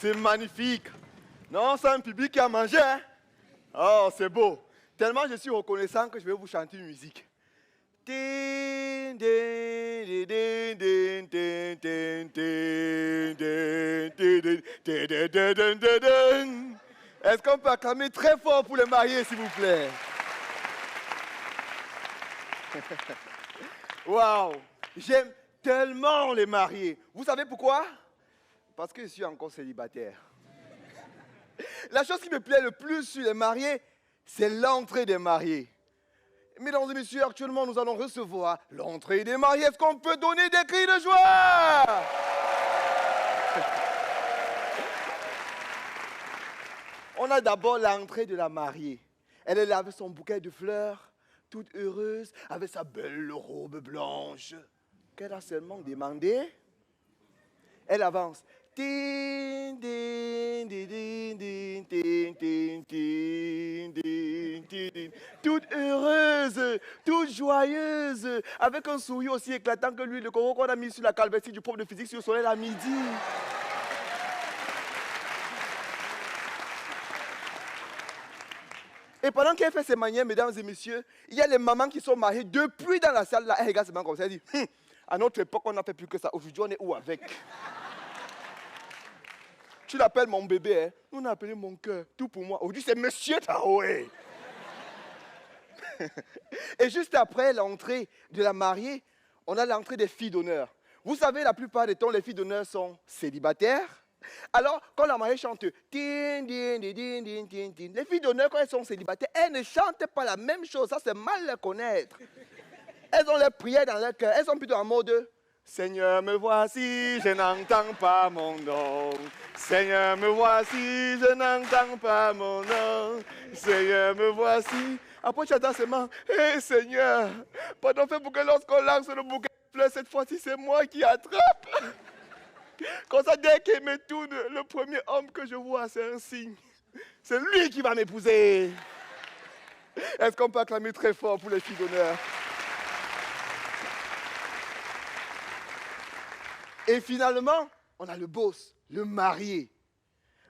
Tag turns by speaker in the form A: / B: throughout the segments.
A: C'est magnifique. Non, c'est un public qui a mangé. Hein? Oh, c'est beau. Tellement je suis reconnaissant que je vais vous chanter une musique. Est-ce qu'on peut acclamer très fort pour les mariés, s'il vous plaît? Waouh! J'aime tellement les mariés. Vous savez pourquoi? Parce que je suis encore célibataire. La chose qui me plaît le plus sur les mariés, c'est l'entrée des mariés. Mesdames et messieurs, actuellement, nous allons recevoir l'entrée des mariés. Est-ce qu'on peut donner des cris de joie? On a d'abord l'entrée de la mariée. Elle est là avec son bouquet de fleurs, toute heureuse, avec sa belle robe blanche, qu'elle a seulement demandé. Elle avance. Toute heureuse, toute joyeuse, avec un sourire aussi éclatant que lui, le coco qu'on a mis sur la calvitie du prof de physique sur le soleil à midi. Et pendant qu'elle fait ses manières, mesdames et messieurs, il y a les mamans qui sont mariées depuis dans la salle là. Elle regarde ses mains comme ça, elle dit, à notre époque, on n'a fait plus que ça. Aujourd'hui, on est où avec? Tu l'appelles mon bébé, hein? Nous, on a appelé mon cœur, tout pour moi. Aujourd'hui, c'est Monsieur Traoré. Et juste après l'entrée de la mariée, on a l'entrée des filles d'honneur. Vous savez, la plupart des temps, les filles d'honneur sont célibataires. Alors, quand la mariée chante, les filles d'honneur, quand elles sont célibataires, elles ne chantent pas la même chose. Ça, c'est mal les connaître. Elles ont les prières dans leur cœur. Elles sont plutôt en mode Seigneur, me voici, je n'entends pas mon nom. Seigneur, me voici, je n'entends pas mon nom. Seigneur, me voici. Après, tu attends seulement, hé Seigneur, pardon, fais pour que lorsqu'on lance le bouquet de fleurs, cette fois-ci, c'est moi qui attrape. Comme ça, dès qu'il me tourne, le premier homme que je vois, c'est un signe. C'est lui qui va m'épouser. Est-ce qu'on peut acclamer très fort pour les filles d'honneur? Et finalement, on a le boss, le marié.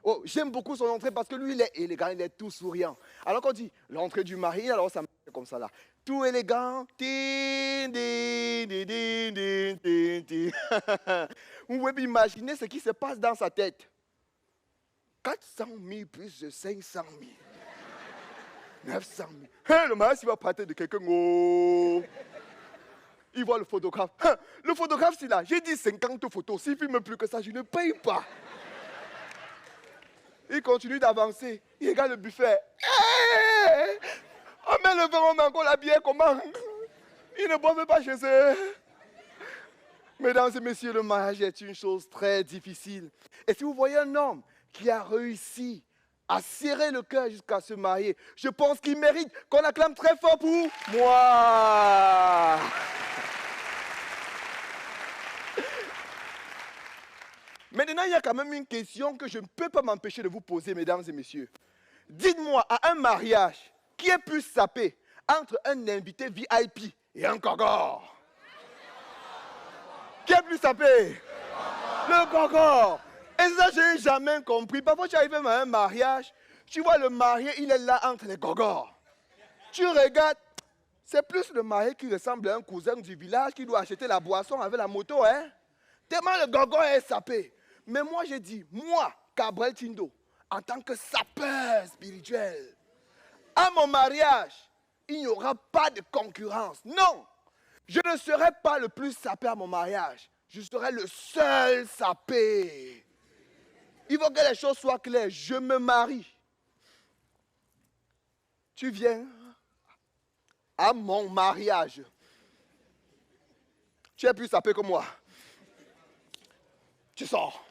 A: Oh, j'aime beaucoup son entrée parce que lui, il est élégant, il est tout souriant. Alors quand on dit l'entrée du marié, alors ça me fait comme ça là. Tout élégant. Vous pouvez imaginer ce qui se passe dans sa tête. 400 000 plus de 500 000. 900 000. Le mariage, il va partir de quelqu'un. Oh. Il voit le photographe. Le photographe, c'est là. J'ai dit 50 photos. S'il ne filme plus que ça, je ne paye pas. Il continue d'avancer. Il regarde le buffet. On met le verre, on met encore la bière, comment? Ils ne boivent pas chez eux. Mesdames et messieurs, le mariage est une chose très difficile. Et si vous voyez un homme qui a réussi à serrer le cœur jusqu'à se marier, je pense qu'il mérite qu'on acclame très fort pour moi. Maintenant, il y a quand même une question que je ne peux pas m'empêcher de vous poser, mesdames et messieurs. Dites-moi, à un mariage, qui est plus sapé entre un invité VIP et un gogor? Qui est plus sapé? Le gogor. Et ça, je n'ai jamais compris. Parfois, tu arrives à un mariage, tu vois le marié, il est là entre les gogors. Tu regardes, c'est plus le marié qui ressemble à un cousin du village qui doit acheter la boisson avec la moto, hein? Tellement le gogor est sapé. Mais moi, j'ai dit, moi, Gabriel Tindo, en tant que sapeur spirituel, à mon mariage, il n'y aura pas de concurrence. Non, je ne serai pas le plus sapé à mon mariage. Je serai le seul sapé. Il faut que les choses soient claires. Je me marie. Tu viens à mon mariage. Tu es plus sapé que moi. Tu sors.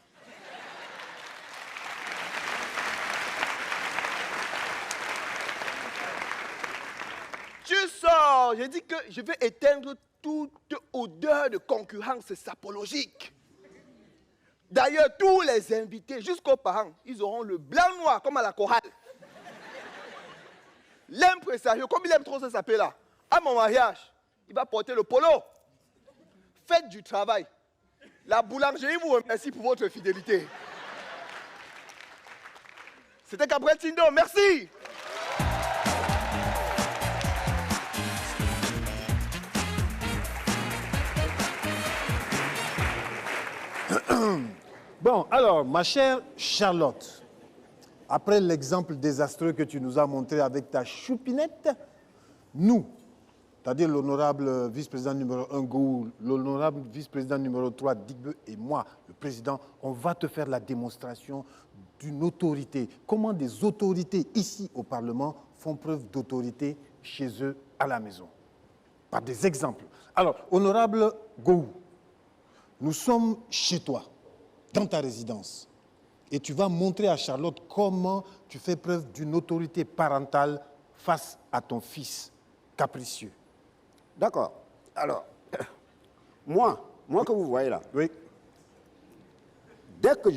A: Tu sors. J'ai dit que je vais éteindre toute odeur de concurrence sapologique. D'ailleurs, tous les invités, jusqu'aux parents, ils auront le blanc-noir comme à la chorale. L'impresario, comme il aime trop ce sapé-là, à mon mariage, il va porter le polo. Faites du travail. La boulangerie vous remercie pour votre fidélité. C'était Gabriel Tindo. Merci.
B: Bon, alors, ma chère Charlotte, après l'exemple désastreux que tu nous as montré avec ta choupinette, nous, c'est-à-dire l'honorable vice-président numéro 1, Gou, l'honorable vice-président numéro 3, Digbe, et moi, le président, on va te faire la démonstration d'une autorité. Comment des autorités ici au Parlement font preuve d'autorité chez eux à la maison. Par des exemples. Alors, honorable Gou, nous sommes chez toi, dans ta résidence. Et tu vas montrer à Charlotte comment tu fais preuve d'une autorité parentale face à ton fils capricieux.
C: D'accord. Alors, moi que vous voyez là,
B: Oui.
C: dès que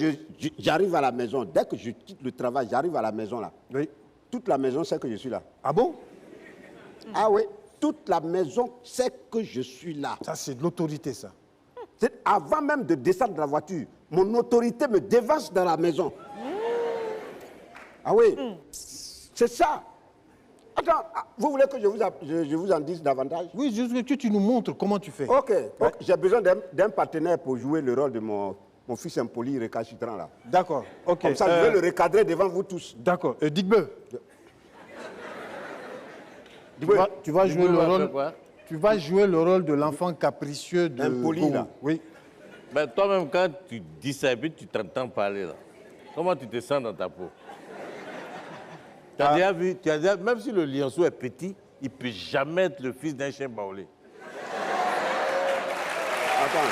C: j'arrive à la maison, dès que je quitte le travail, j'arrive à la maison là,
B: Oui.
C: toute la maison sait que je suis là.
B: Ah bon?
C: Ah oui, toute la maison sait que je suis là.
B: Ça, c'est de l'autorité, ça.
C: Avant même de descendre de la voiture, mon autorité me dévance dans la maison. Ah oui, c'est ça. Attends, vous voulez que je vous en dise davantage?
B: Oui, juste que tu nous montres comment tu fais.
C: Ok, j'ai besoin d'un partenaire pour jouer le rôle de mon fils impoli récalcitrant là.
B: D'accord, ok.
C: Comme ça, je vais le recadrer devant vous tous.
B: D'accord. Digbe. Tu vas jouer le rôle... Tu vas jouer le rôle de l'enfant capricieux de...
C: Impoli, là.
B: Oui.
D: Mais toi-même, quand tu dis ça et puis tu t'entends parler, là, comment tu te sens dans ta peau? Tu as déjà vu, même si le lionceau est petit, il ne peut jamais être le fils d'un chien baoulé.
C: Attends.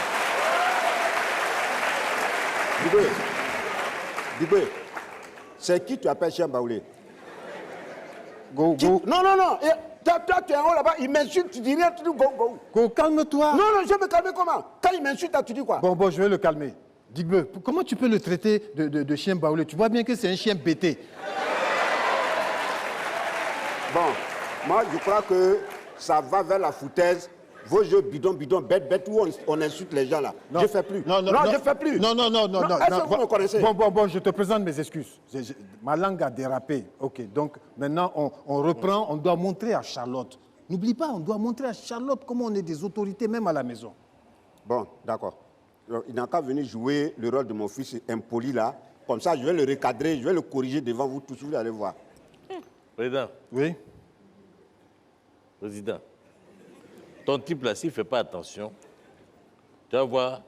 C: Dibé, c'est qui tu appelles chien baoulé?
B: Go.
C: Non. Toi, tu es en haut là-bas, il m'insulte, tu dis rien, tu dis go.
B: Go, calme-toi.
C: Non, je vais me calmer comment? Quand il m'insulte, tu dis quoi?
B: Bon, je vais le calmer. Digbe, comment tu peux le traiter de chien baoulé? Tu vois bien que c'est un chien bêté.
C: Bon, moi, je crois que ça va vers la foutaise. Vos jeux bidon, bête, où on insulte les gens là. Je ne fais plus.
B: Non,
C: je ne fais plus.
B: Non.
C: Est-ce que vous me connaissez?
B: Bon, je te présente mes excuses. Ma langue a dérapé. Ok, donc maintenant, on reprend, on doit montrer à Charlotte. N'oublie pas, on doit montrer à Charlotte comment on est des autorités, même à la maison.
C: Bon, d'accord. Il n'a qu'à venir jouer le rôle de mon fils impoli là. Comme ça, je vais le recadrer, je vais le corriger devant vous tous, vous allez voir.
D: Président.
B: Oui.
D: Président. Ton type là, s'il ne fait pas attention, tu vas voir,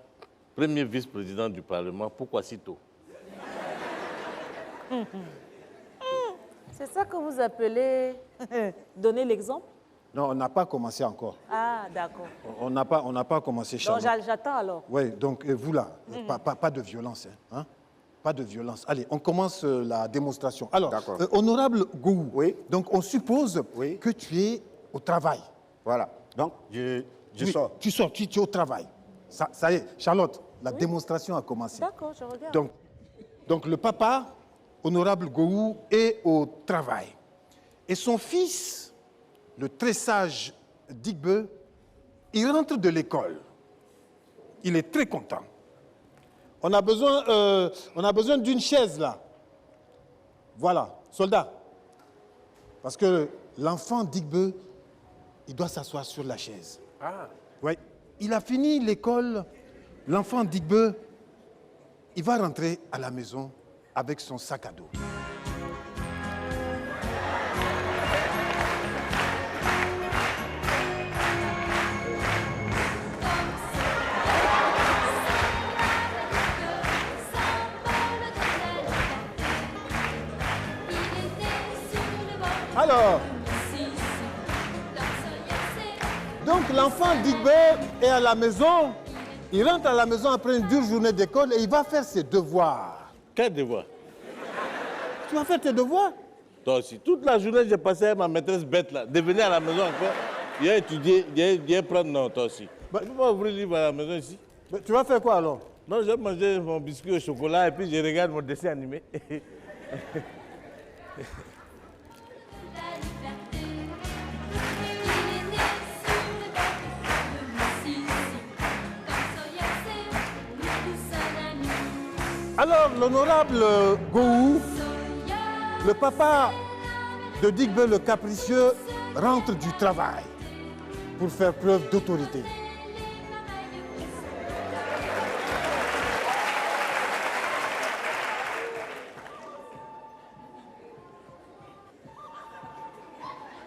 D: premier vice-président du Parlement, pourquoi si tôt?
E: C'est ça que vous appelez donner l'exemple?
B: Non, on n'a pas commencé encore.
E: Ah, d'accord.
B: On n'a pas commencé,
E: Donc
B: Charlotte.
E: j'attends alors.
B: Oui, donc vous là, pas de violence. Hein? Pas de violence. Allez, on commence la démonstration. Alors, honorable Gou,
C: oui.
B: Donc on suppose que tu es au travail.
C: Voilà. Donc, je sors.
B: Tu sors, tu es au travail. Ça y est, Charlotte, la démonstration a commencé.
E: D'accord, je regarde.
B: Donc le papa, honorable Gou, est au travail. Et son fils, le très sage Digbe, il rentre de l'école. Il est très content. On a besoin d'une chaise là. Voilà, soldat. Parce que l'enfant Digbe, il doit s'asseoir sur la chaise.
D: Ah.
B: Oui. Il a fini l'école. L'enfant Digbe, il va rentrer à la maison avec son sac à dos. Alors, donc l'enfant Digbe est à la maison, il rentre à la maison après une dure journée d'école et il va faire ses devoirs.
D: Quel devoir?
B: Tu vas faire tes devoirs?
D: Toi aussi. Toute la journée, j'ai passé avec ma maîtresse bête là, de venir à la maison encore. Il a étudié, il a prendre non, toi aussi. Tu ne peux pas ouvrir le livre à la maison ici?
B: Mais tu vas faire quoi alors?
D: Non, j'ai mangé mon biscuit au chocolat et puis je regarde mon dessin animé.
B: Alors, l'honorable Gou, Le papa de Digbe le capricieux rentre du travail pour faire preuve d'autorité.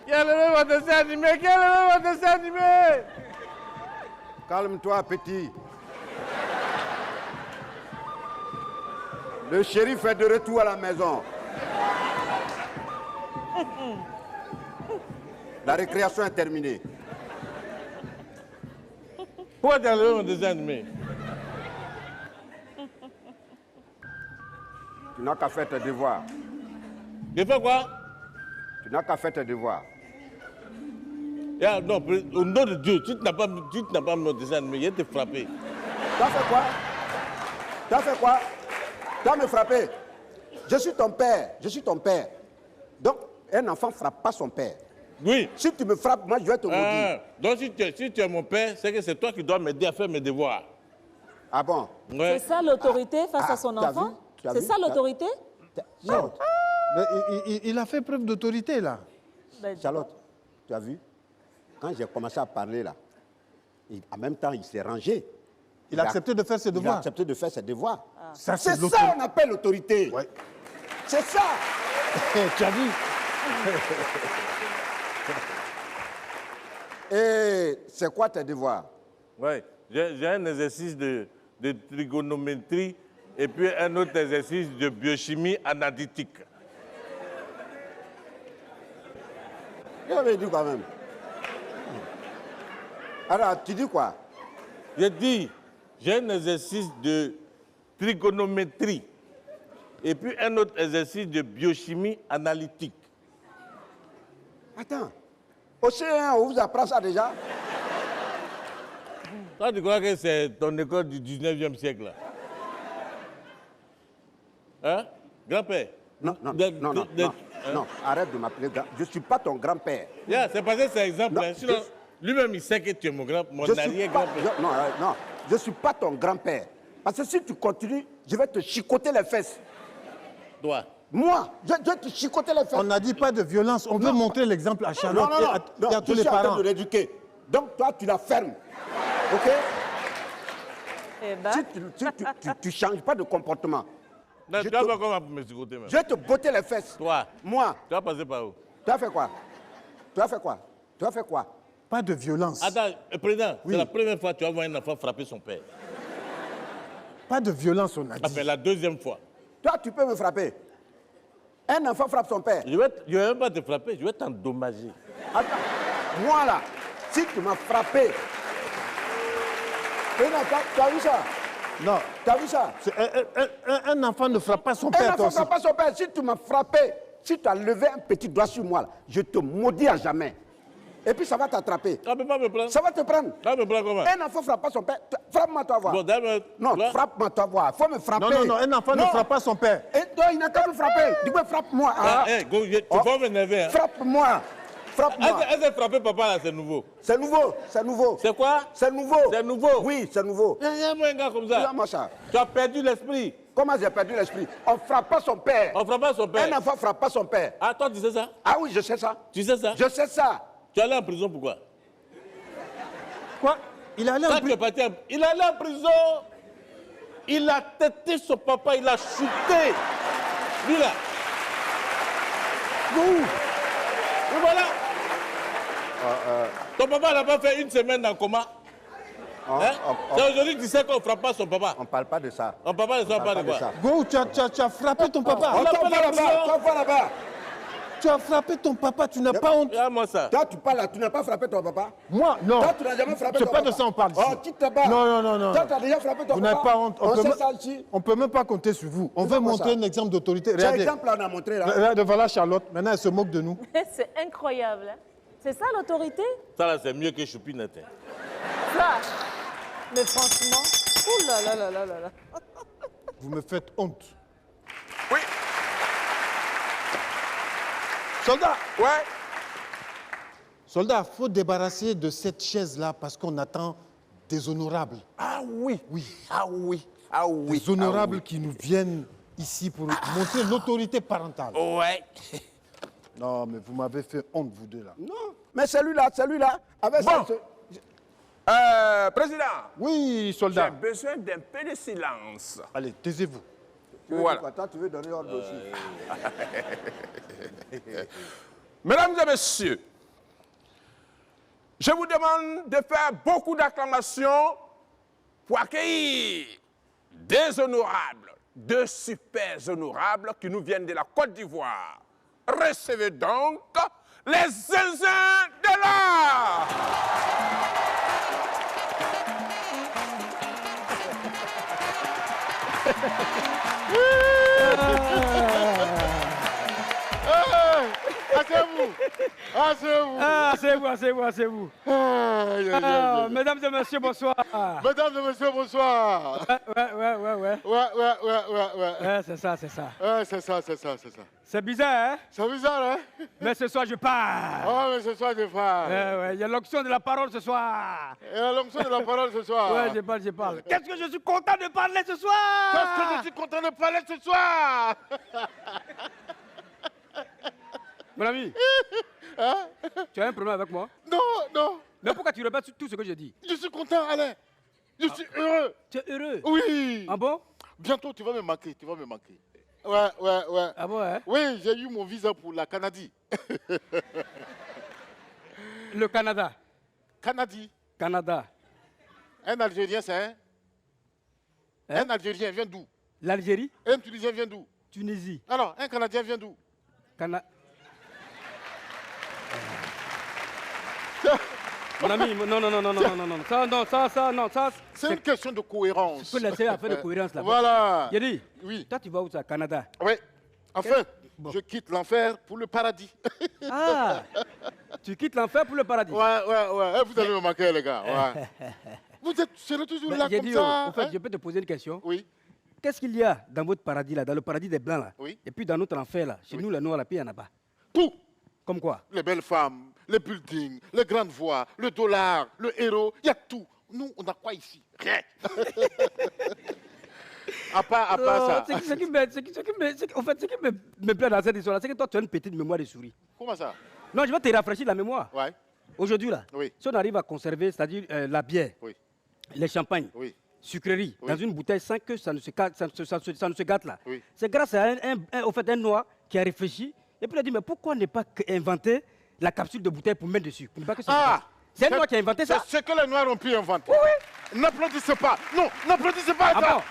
D: Quel est votre dessin animé? Quel est votre dessin animé?
C: Calme-toi, petit. Le shérif est de retour à la maison. La récréation est terminée.
D: Pourquoi tu as enlevé mon dessin animé?
C: Tu n'as qu'à faire tes devoirs.
D: J'ai fait quoi?
C: Tu n'as qu'à faire tes devoirs.
D: Non, au nom de Dieu, tu n'as pas mon dessin animé, je vais te frapper.
C: Tu as fait quoi? Tu as fait quoi? Tu as me frappé. Je suis ton père. Je suis ton père. Donc, un enfant ne frappe pas son père.
D: Oui.
C: Si tu me frappes, moi, je vais te maudire.
D: Donc, si tu es mon père, c'est que c'est toi qui dois m'aider à faire mes devoirs.
C: Ah bon?
D: Ouais.
E: C'est ça l'autorité face à son
C: t'as
E: enfant?
C: vu? Tu as
E: C'est
C: vu?
E: ça l'autorité?
C: Charlotte,
B: Mais il a fait preuve d'autorité, là.
E: Ben,
C: Charlotte, tu as vu? Quand j'ai commencé à parler, là, en même temps, il s'est rangé.
B: Il a accepté de faire ses
C: Il a
B: devoirs.
C: accepté de faire ses devoirs.
B: Ça,
C: C'est
B: l'autorité.
C: ça qu'on appelle l'autorité.
B: Ouais.
C: C'est ça.
B: Tu as vu?
C: Et c'est quoi tes devoirs?
D: Ouais. J'ai un exercice de trigonométrie et puis un autre exercice de biochimie analytique.
C: J'avais dit quand même. Alors, tu dis quoi?
D: J'ai dit, j'ai un exercice de trigonométrie et puis un autre exercice de biochimie analytique.
C: Attends. Au CE1, on vous apprend ça déjà?
D: Toi, tu crois que c'est ton école du 19e siècle, là? Hein? Grand-père?
C: Non, non, arrête de m'appeler grand. Je ne suis pas ton grand-père.
D: Yeah, c'est parce que c'est exemple.
C: Non,
D: Hein. Sinon, lui-même, il sait que tu es mon
C: Je suis
D: arrière-grand-père.
C: pas- non, je ne suis pas ton grand-père. Parce que si tu continues, je vais te chicoter les fesses.
D: Toi.
C: Moi, je vais te chicoter les fesses.
B: On n'a dit pas de violence. On veut montrer l'exemple à Charlotte
C: Non,
B: et à tous
C: je
B: les
C: suis en train
B: parents.
C: de l'éduquer. Donc toi, tu la fermes. OK?
E: eh ben,
C: Si tu ne changes pas de comportement,
D: Non,
C: Je
D: tu vas
C: te-
D: pas comment me côté même.
C: je vais te botter les fesses.
D: Toi,
C: Moi,
D: tu vas passer par où?
C: tu as fait quoi? Tu as fait quoi? Tu as fait quoi?
B: Pas de violence.
D: Attends, président,
B: Oui.
D: c'est la première fois que tu vas voir un enfant frapper son père.
B: Pas de violence, on a
D: Enfin,
B: dit.
D: la deuxième fois.
C: Toi, tu peux me frapper. Un enfant frappe son père.
D: Je vais même pas te frapper, je vais t'endommager.
C: Attends, moi là, si tu m'as frappé. Et non, tu as vu ça?
B: Non.
C: Tu as vu ça?
B: Un enfant ne frappe pas son
C: Un
B: père,
C: enfant
B: toi
C: ne
B: aussi.
C: frappe pas son père. Si tu m'as frappé, si tu as levé un petit doigt sur moi, là, je te maudis à jamais. Et puis ça va t'attraper.
D: Tu ne peux pas me prendre.
C: Ça va te prendre.
D: Tu vas me prendre comment?
C: Un enfant ne frappe pas son père. Frappe-moi, toi, voir.
D: Bon, d'abord,
C: Non,
D: là,
C: frappe-moi, toi, voir. Il faut me frapper.
B: Non, non, non, un enfant ne frappe pas son père.
C: Et toi, il n'a qu'à me frapper. Dis-moi, frappe-moi.
D: Ah,
C: Ah.
D: hey, go, tu
C: Oh.
D: vas m'énerver. Hein.
C: Frappe-moi. Frappe-moi.
D: Est-ce que frapper papa là, c'est nouveau?
C: C'est nouveau. C'est nouveau.
D: C'est quoi?
C: C'est nouveau.
D: C'est nouveau.
C: Oui, c'est nouveau.
D: Il y a un gars comme ça.
C: Regarde-moi ça.
D: Tu as perdu l'esprit.
C: Comment j'ai perdu l'esprit? On ne frappe pas son père.
D: On frappe pas son père.
C: Un enfant ne frappe pas son père.
D: Ah, toi, tu sais ça?
C: Ah oui, je sais ça.
D: Tu sais ça?
C: Je sais ça.
D: Tu es allé en prison pourquoi?
B: Quoi? Il est allé en
D: Quand tu es
B: prison.
D: parti, il est allé en prison. Il a têté son papa, il a chuté. Lui là. Et voilà. Ton papa n'a pas fait une semaine dans le coma. Hein? C'est aujourd'hui que tu sais qu'on ne frappe pas son papa.
C: On ne parle pas de ça.
D: On papa ne sait pas de
C: de
D: quoi.
C: ça.
B: Go, tu as frappé ton papa.
C: Oh,
D: l'a
C: toi,
D: pas
C: va
D: la
C: là-bas.
D: prison.
C: Toi, va là-bas.
B: Tu as frappé ton papa, tu n'as pas honte.
D: Regarde-moi ça.
C: Toi, tu parles là, tu n'as pas frappé ton papa?
B: Moi, non.
C: Toi, tu n'as jamais frappé
B: C'est
C: ton
B: pas
C: papa?
B: de ça on parle ici.
C: Oh, tu te bats.
B: Non, non, non, non.
C: Toi, tu as déjà frappé ton
B: Vous
C: papa?
B: n'avez pas honte.
C: On
B: peut
C: sait
B: même-
C: ça ici.
B: on peut même pas compter sur vous. On veut
C: comment
B: montrer
C: ça?
B: un exemple d'autorité.
C: Quel
B: Regardez.
C: exemple là, on a montré là?
B: Regarde, voilà Charlotte. Maintenant, elle se moque de nous.
E: c'est incroyable. Hein? C'est ça l'autorité?
D: Ça là, c'est mieux que Choupinette. Hein.
E: Ça. Mais franchement, ouh là là là là là là.
B: Vous me faites honte.
C: Oui.
B: Soldat,
C: Ouais.
B: soldat, faut débarrasser de cette chaise-là parce qu'on attend des honorables.
C: Ah oui. Oui. Ah oui. Ah oui.
B: Des honorables qui nous viennent ici pour montrer l'autorité parentale.
F: Ouais.
B: Non, mais vous m'avez fait honte, vous deux, là.
C: Non, mais celui-là, avec
F: Bon. Président,
B: Oui,
F: j'ai
B: soldat.
F: besoin d'un peu de silence.
B: Allez, taisez-vous.
F: Voilà.
C: Toi, tu veux donner ordre aussi.
F: Mesdames et messieurs, je vous demande de faire beaucoup d'acclamations pour accueillir des honorables, deux super honorables qui nous viennent de la Côte d'Ivoire. Recevez donc les zinzins de l'art.
G: Asseyez-vous. Mesdames et messieurs, bonsoir.
A: Mesdames et messieurs, bonsoir.
G: Ouais.
A: Ouais.
G: C'est ça.
A: Ouais, c'est ça.
G: C'est bizarre, hein?
A: C'est bizarre, hein?
G: Mais ce soir, je pars.
A: Oh, mais ce soir, je parle.
G: Il y a l'onction de la parole ce soir.
A: Et à l'onction de la parole ce soir.
G: Ouais, je parle. Qu'est-ce que je suis content de parler ce soir?
A: Qu'est-ce que je suis content de parler ce soir?
G: Mon ami,
A: Hein?
G: tu as un problème avec moi?
A: Non.
G: Mais pourquoi tu répètes tout ce que je dis?
A: Je suis content, Alain. Je suis heureux.
G: Tu es heureux?
A: Oui.
G: Ah bon?
A: Bientôt, tu vas me manquer. Ouais.
G: Ah bon, hein?
A: Oui, j'ai eu mon visa pour la Canadie.
G: Le Canada.
A: Canada. Un Algérien, c'est un? Un Algérien vient d'où?
G: L'Algérie?
A: Un Tunisien vient d'où?
G: Tunisie.
A: Alors, un Canadien vient d'où?
G: Mon ami, non. Ça.
A: C'est une question de cohérence.
G: Tu peux laisser la fin de cohérence là.
A: Voilà.
G: Yadi,
A: Oui.
G: toi tu vas où ça? Canada.
A: Oui. Enfin,
G: Bon.
A: je quitte l'enfer pour le paradis.
G: Ah, tu quittes l'enfer pour le paradis.
A: Ouais. Eh, vous allez me manquer, les gars. Ouais. Vous serez toujours là
G: J'ai
A: comme
G: dit,
A: ça.
G: en fait,
A: hein?
G: je peux te poser une question.
A: Oui.
G: Qu'est-ce qu'il y a dans votre paradis là, dans le paradis des blancs là?
A: Oui.
G: Et puis dans notre enfer là, chez nous les noirs là, puis il n'y en a pas.
A: Tout.
G: Comme quoi?
A: Les belles femmes, les buildings, les grandes voies, le dollar, le héros, il y a tout. Nous, on a quoi ici? Rien. à part ça.
G: Ce qui me plaît dans cette histoire là, c'est que toi tu as une petite mémoire de souris.
A: Comment ça?
G: Non, je vais te rafraîchir la mémoire.
A: Ouais.
G: Aujourd'hui là,
A: Oui.
G: si on arrive à conserver, c'est-à-dire la bière,
A: Oui.
G: les champagnes,
A: Oui.
G: sucreries,
A: Oui.
G: dans une bouteille sans que ça ne se gâte là.
A: Oui.
G: C'est grâce à un noir qui a réfléchi et puis il a dit mais pourquoi ne pas inventer la capsule de bouteille pour mettre dessus pour ne pas que ça se
A: Ah!
G: gâte. C'est un noir qui a inventé ça.
A: C'est ce que les Noirs ont pu inventer. Oui. N'applaudissez pas. Non, n'applaudissez pas.
G: Ah
A: ça.
G: bon?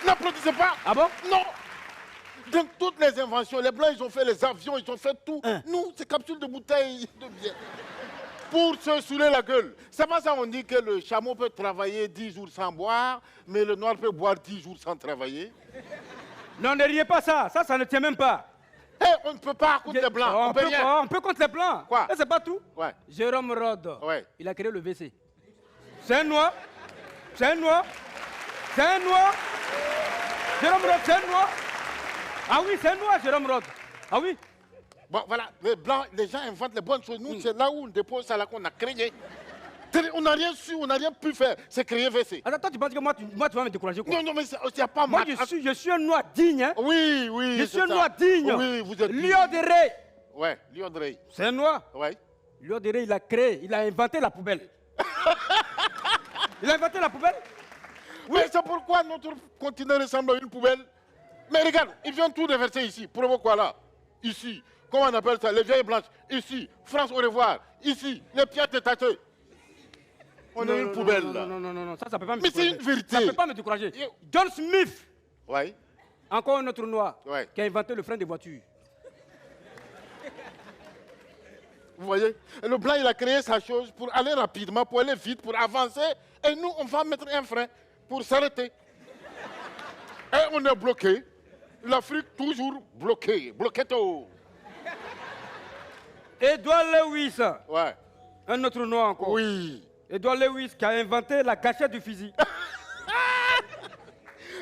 A: N'applaudissez pas.
G: Ah bon?
A: Non. Dans toutes les inventions, les Blancs, ils ont fait les avions, ils ont fait tout.
G: Hein.
A: Nous, c'est capsule de bouteille de bière. Pour se saouler la gueule. C'est pas ça on dit que le chameau peut travailler 10 jours sans boire, mais le noir peut boire 10 jours sans travailler.
G: Non, ne riez pas ça. Ça ne tient même pas.
A: Eh, on ne peut pas contre les Blancs. On peut rien.
G: On peut contre les blancs.
A: Quoi?
G: Et c'est pas tout.
A: Ouais.
G: Jérôme Rod,
A: Ouais.
G: il a créé le WC. C'est un noir. Jérôme Rod, c'est un noir. Ah oui, c'est un noir, Jérôme Rod. Ah oui.
A: Bon, voilà, les Blancs, les gens inventent les bonnes choses. Nous, c'est là où on dépose ça, là qu'on a créé. On n'a rien su, on n'a rien pu faire. C'est créer WC.
G: Attends, toi, tu penses que moi, tu vas me décourager quoi?
A: Non, mais il n'y a pas
G: Moi,
A: mal.
G: je suis un noir digne. Hein?
A: Oui.
G: Je suis un noir digne.
A: Oui, vous êtes
G: Lion de Rey.
A: Ouais, Lion de Rey.
G: C'est un noir.
A: Ouais.
G: Lion de Rey, il a inventé la poubelle. Il a inventé la poubelle.
A: Oui, c'est pourquoi notre continent ressemble à une poubelle. Mais regarde, ils viennent tout déverser ici. Pour quoi là? Ici. Comment on appelle ça? Les vieilles blanches. Ici. France au revoir. Ici. Les pierres détachées. On est une poubelle là.
G: Non, ça peut pas me
A: Mais
G: décourager.
A: c'est une vérité.
G: Ça peut pas me décourager. John Smith,
A: Ouais.
G: encore un autre noir,
A: Ouais.
G: qui a inventé le frein de voiture.
A: Vous voyez? Et le blanc, il a créé sa chose pour aller rapidement, pour aller vite, pour avancer. Et nous, on va mettre un frein pour s'arrêter. Et on est bloqué. L'Afrique toujours bloquée. Bloqué tout.
G: Edward Lewis,
A: Ouais.
G: un autre noir encore.
A: Oui.
G: Edward Lewis qui a inventé la gâchette du fusil.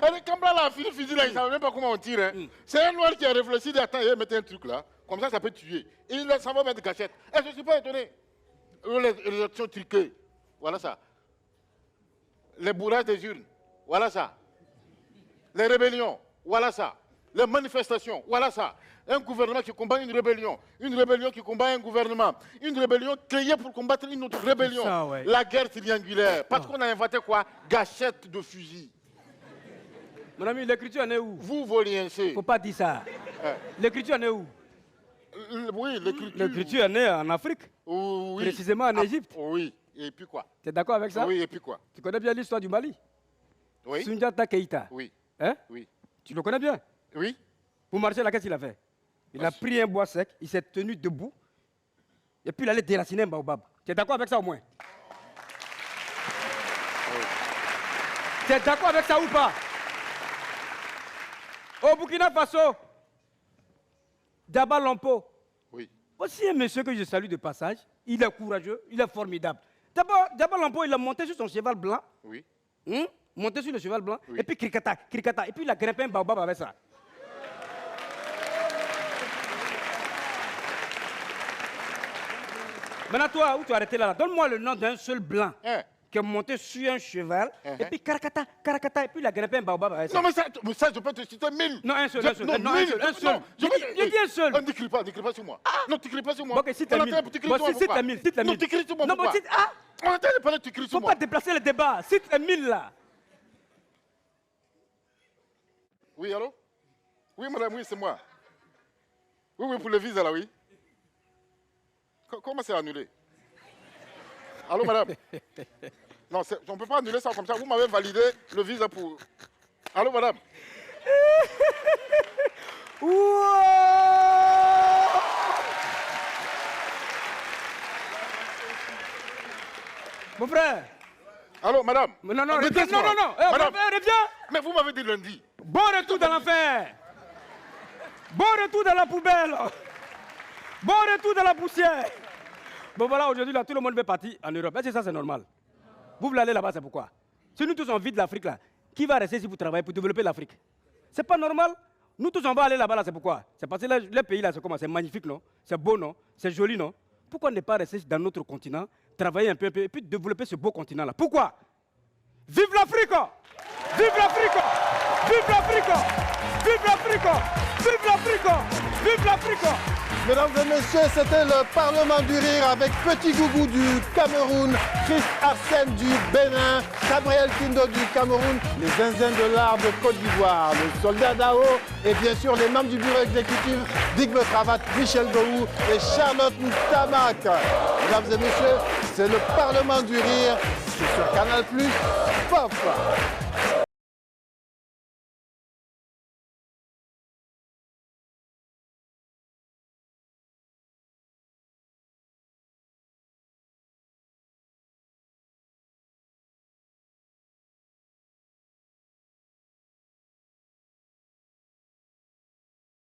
A: Allez, quand là, la fille fusil là, il ne savait même pas comment on tire. Hein. C'est un noir qui a réfléchi, il dit, attends, il va mettre un truc là. Comme ça peut tuer. Et il s'en va mettre gâchette. Et je ne suis pas étonné. Les élections truquées. Voilà ça. Les bourrages des urnes. Voilà ça. Les rébellions. Voilà ça.
H: les manifestations, voilà ça. Un gouvernement qui combat une rébellion qui combat un gouvernement, une rébellion créée pour combattre une autre rébellion.
G: Ça, ouais.
H: La guerre triangulaire, parce qu'on a inventé quoi? Gâchette de fusil.
G: Mon ami, l'écriture en est où?
H: Vous, voliensez.
G: Faut pas dire ça. L'écriture en est où?
H: Oui, l'écriture.
G: L'écriture en est en Afrique,
H: Oui.
G: précisément en Égypte.
H: Oui, et puis quoi?
G: Tu es d'accord avec ça?
H: Oui, et puis quoi?
G: Tu connais bien l'histoire du Mali?
H: Oui.
G: Sundiata Keïta.
H: Oui.
G: Hein?
H: Oui.
G: Tu le connais bien?
H: Oui.
G: Pour marcher là, qu'est-ce qu'il a fait? Il a pris un bois sec, il s'est tenu debout, et puis il allait déraciner un baobab. Tu es d'accord avec ça au moins? Tu es d'accord avec ça ou pas? Au Burkina Faso, Daba Lompo.
H: Oui.
G: Aussi un monsieur que je salue de passage, il est courageux, il est formidable. D'abord, Daba Lompo, il a monté sur son cheval blanc,
H: Oui.
G: monté sur le cheval blanc,
H: Oui.
G: et puis cricata, et puis il a grimpé un baobab avec ça. Maintenant, toi, où tu as arrêté là, donne-moi le nom d'un seul blanc qui est monté sur un cheval, et puis caracata, et puis il a grimpé un baobab avec ça.
H: Non, mais ça, je peux te citer 1000.
G: Non, un seul, un seul.
H: Non,
G: Non, un
H: 1000.
G: seul, un seul.
H: Non, je
G: Il dit un seul.
H: Ne t'écris pas sur moi. Non, t'écris pas sur moi.
G: Bon, ok, cite les 1000. Bon, cite les 1000, cite les 1000.
H: Non, t'écris sur moi.
G: Non,
H: pourquoi?
G: cite... Ah!
H: On est en train de parler, t'écris sur
G: Faut
H: moi.
G: pas déplacer le débat. Cite les 1000 là.
H: Oui, allô? Oui, madame, oui, c'est moi. Oui, pour le visa, là, oui. Comment c'est annulé? Allô, madame? Non, on ne peut pas annuler ça comme ça. Vous m'avez validé le visa pour... Allô, madame?
G: Mon frère.
H: Allô, madame?
G: Non, non,
H: Reviens,
G: reviens. Non. Eh,
H: Madame.
G: reviens.
H: Mais vous m'avez dit lundi.
G: Bon retour dans l'enfer. Bon retour dans la poubelle. Bon retour dans la poussière. Bon voilà, aujourd'hui, là, tout le monde veut partir en Europe. Est-ce que ça, c'est normal? Vous voulez aller là-bas, c'est pourquoi? Si nous tous on vit de l'Afrique, là, qui va rester si vous travaillez pour développer l'Afrique? C'est pas normal. Nous tous, on va aller là-bas, là, c'est pourquoi? C'est parce que là, le pays, là, c'est comment? C'est magnifique, non? C'est beau, non? C'est joli, non? Pourquoi ne pas rester dans notre continent, travailler un peu, et puis développer ce beau continent-là? Pourquoi? Vive l'Afrique! Vive l'Afrique! Vive l'Afrique! Vive l'Afrique! Vive l'Afrique! Vive l'Afrique!
B: Mesdames et messieurs, c'était le Parlement du Rire avec Petit Gougou du Cameroun, Chris Arsène du Bénin, Gabriel Kindo du Cameroun, les Zinzins de l'art de Côte d'Ivoire, le Soldat Dao et bien sûr les membres du bureau exécutif, Digbe Cravat, Michel Gohou et Charlotte Ntamak. Mesdames et messieurs, c'est le Parlement du Rire, c'est sur Canal+, Pop.